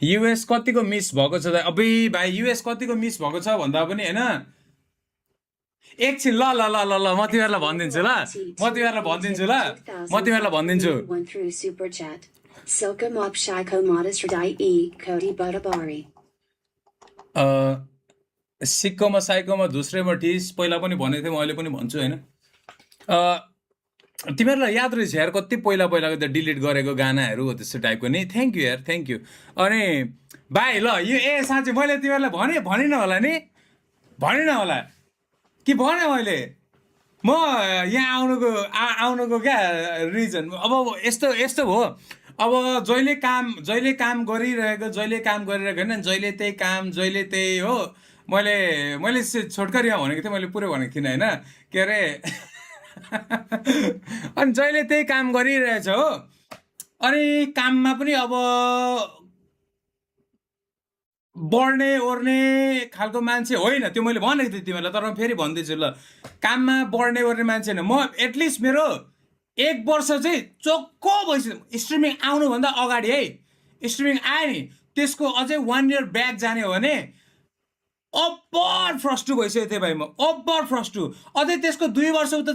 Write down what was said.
US कतिको miss भएको छ त अबै भाइ युएस कतिको मिस भएको छ भन्दा पनि होइन एकछिन ल ल ल ल ल म तिमीहरूलाई भनिदिन्छु ल म तिमीहरूलाई भनिदिन्छु ल म तिमीहरूलाई भनिदिन्छु One through super chat. Silka mop shiko modest e Cody Butabari. सिक्कोमा साइकोमा धुस्रेमा ठिस पहिला पनि भनेको थिएँ म अहिले पनि भन्छु होइन तिमीहरूलाई याद रहेछ यार कति पहिला पहिलाको त्यो डिलिट गरेको गानाहरू हो त्यस्तो टाइपको नि थ्याङ्क यू यार थ्याङ्क यू अनि भाइ ल यो साँच्चै मैले तिमीहरूलाई भनिनँ होला नि भनिनँ होला कि भने मैले म यहाँ आउनुको क्या रिजन अब यस्तो हो अब जहिले काम गरिरहेको होइन जहिले त्यही काम जहिले त्यही हो मैले छोटकरीमा भनेको थिएँ मैले पुरै भनेको थिइनँ होइन के अरे अनि जहिले त्यही काम गरिरहेछ हो अनि काममा पनि अब बढ्ने ओर्ने खालको मान्छे होइन त्यो मैले भनेको थिएँ तिमीहरूलाई तर म फेरि भन्दैछु ल काममा बढ्ने ओर्ने मान्छे होइन म एटलिस्ट मेरो 1 वर्ष चाहिँ चोक्को भइसक्यो स्ट्रिमिङ आउनुभन्दा अगाडि है स्ट्रिमिङ आयो नि त्यसको अझै 1 इयर ब्याक जाने हो भने अब्बर फ्रस्टु भइसकेको थिएँ भाइ म अब्बर फ्रस्टु अझै त्यसको 2 वर्ष उता